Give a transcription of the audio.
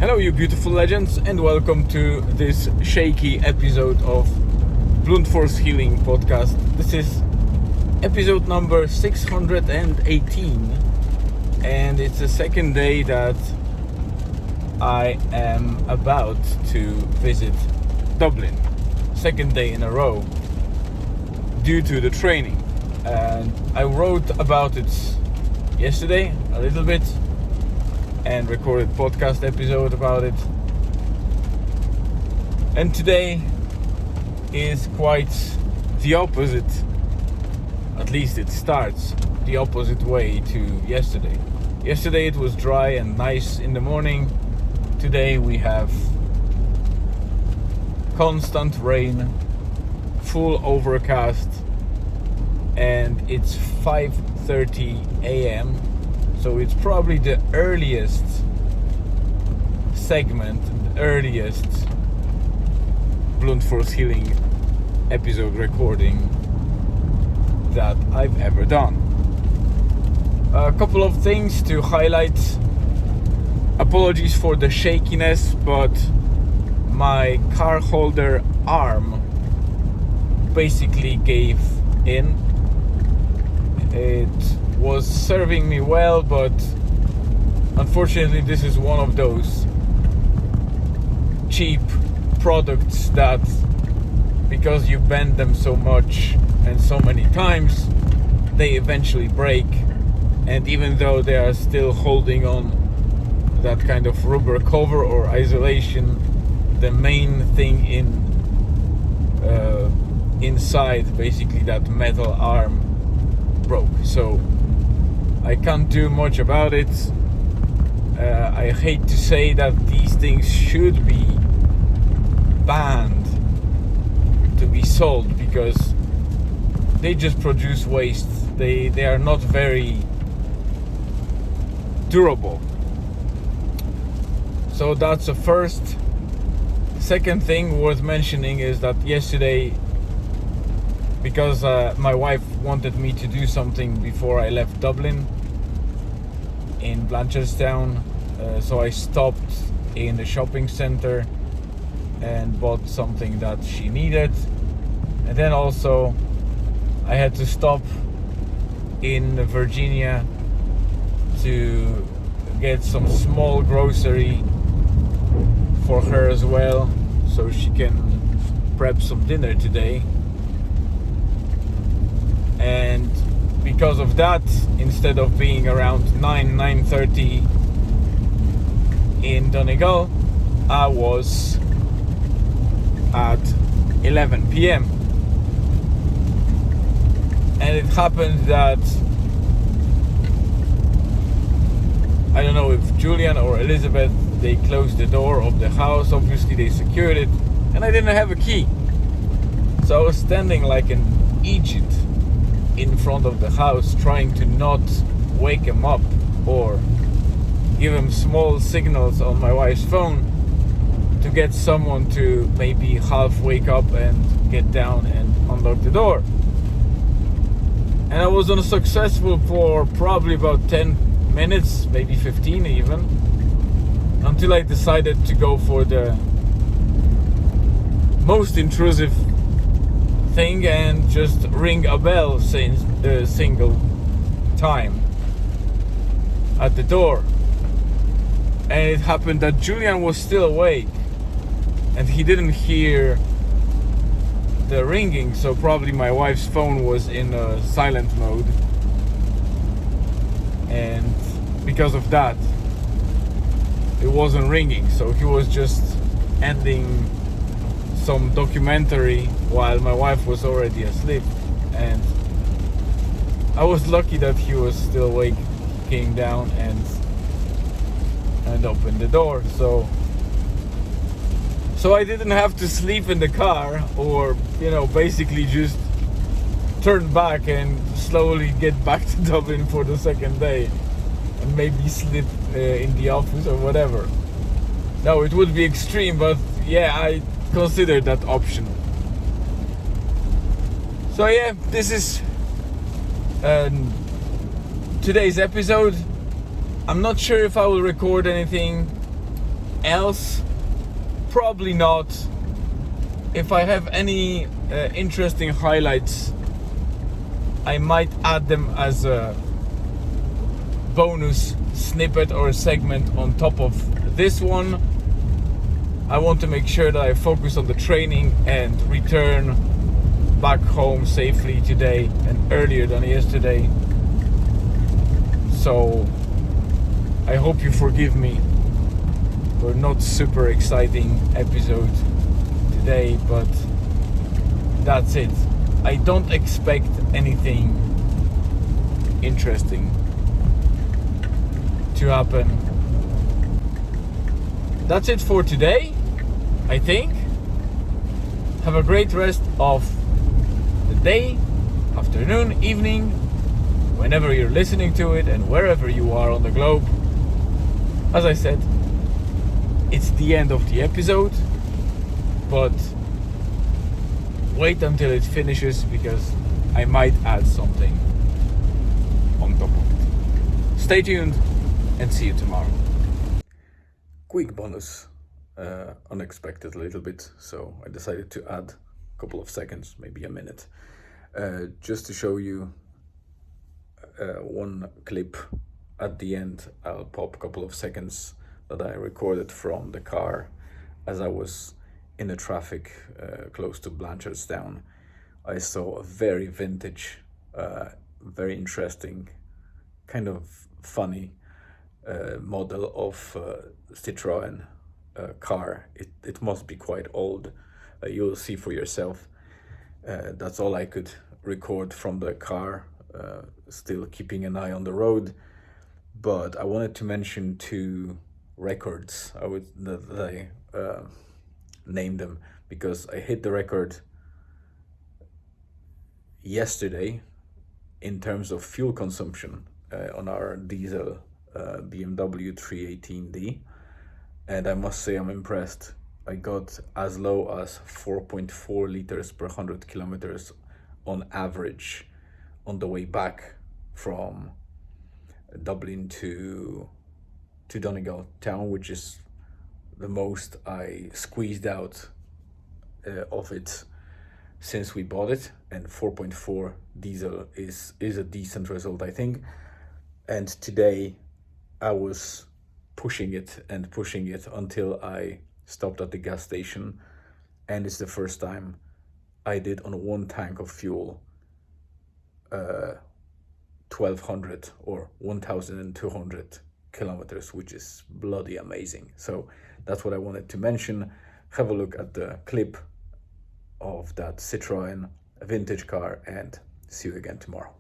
Hello, you beautiful legends, and welcome to this shaky episode of Blunt Force Healing Podcast. This is episode number 618, and it's the second day that I am about to visit Dublin. Second day in a row due to the training. And I wrote about it yesterday a little bit and recorded podcast episode about it. And today is quite the opposite. At least it starts the opposite way to yesterday. Yesterday it was dry and nice in the morning. Today we have constant rain, full overcast, and it's 5:30 a.m. So it's probably the earliest segment, the earliest Blunt Force Healing episode recording that I've ever done. A couple of things to highlight. Apologies for the shakiness, but my car holder arm basically gave in. It was serving me well, but unfortunately this is one of those cheap products that, because you bend them so much and so many times, they eventually break. And even though they are still holding on that kind of rubber cover or isolation, the main thing inside, basically that metal arm, broke. So I can't do much about it. I hate to say that these things should be banned to be sold because they just produce waste. They are not very durable. So that's the first. Second thing worth mentioning is that yesterday, because my wife wanted me to do something before I left Dublin in Blanchardstown, so I stopped in the shopping center and bought something that she needed. And then also I had to stop in Virginia to get some small grocery for her as well, so she can prep some dinner today. And because of that, instead of being around 9:30 in Donegal, I was at 11 p.m. And it happened that, I don't know if Julian or Elizabeth, they closed the door of the house. Obviously they secured it, and I didn't have a key. So I was standing like an idiot in front of the house, trying to not wake him up or give him small signals on my wife's phone to get someone to maybe half wake up and get down and unlock the door. And I was unsuccessful for probably about 10 minutes, maybe 15 even, until I decided to go for the most intrusive thing and just ring a bell single time at the door. And it happened that Julian was still awake and he didn't hear the ringing, so probably my wife's phone was in a silent mode, and because of that it wasn't ringing. So he was just ending some documentary while my wife was already asleep, and I was lucky that he was still awake. He came down and opened the door, so I didn't have to sleep in the car, or basically just turn back and slowly get back to Dublin for the second day and maybe sleep in the office or whatever. No, it would be extreme, but yeah, I considered that option. So yeah, this is today's episode. I'm not sure if I will record anything else? Probably not. If I have any interesting highlights, I might add them as a bonus snippet or a segment on top of this one. I want to make sure that I focus on the training and return back home safely today and earlier than yesterday. So I hope you forgive me for not super exciting episode today, but that's it. I don't expect anything interesting to happen. That's it for today, I think. Have a great rest of the day, afternoon, evening, whenever you're listening to it and wherever you are on the globe. As I said, it's the end of the episode, but wait until it finishes because I might add something on top of it. Stay tuned and see you tomorrow. Quick bonus, unexpected a little bit, so I decided to add a couple of seconds, maybe a minute, just to show you one clip. At the end I'll pop a couple of seconds that I recorded from the car as I was in the traffic close to Blanchardstown. I saw a very vintage, very interesting, kind of funny model of Citroën car. It must be quite old. You'll see for yourself. That's all I could record from the car, still keeping an eye on the road. But I wanted to mention two records that I named them because I hit the record yesterday in terms of fuel consumption on our diesel BMW 318D, and I must say I'm impressed. I got as low as 4.4 liters per 100 kilometers on average on the way back from Dublin to Donegal town, which is the most I squeezed out of it since we bought it, and 4.4 diesel is a decent result, I think. And today I was pushing it until I stopped at the gas station, and it's the first time I did on one tank of fuel 1200 or 1200 kilometers, which is bloody amazing. So that's what I wanted to mention. Have a look at the clip of that Citroën vintage car and see you again tomorrow.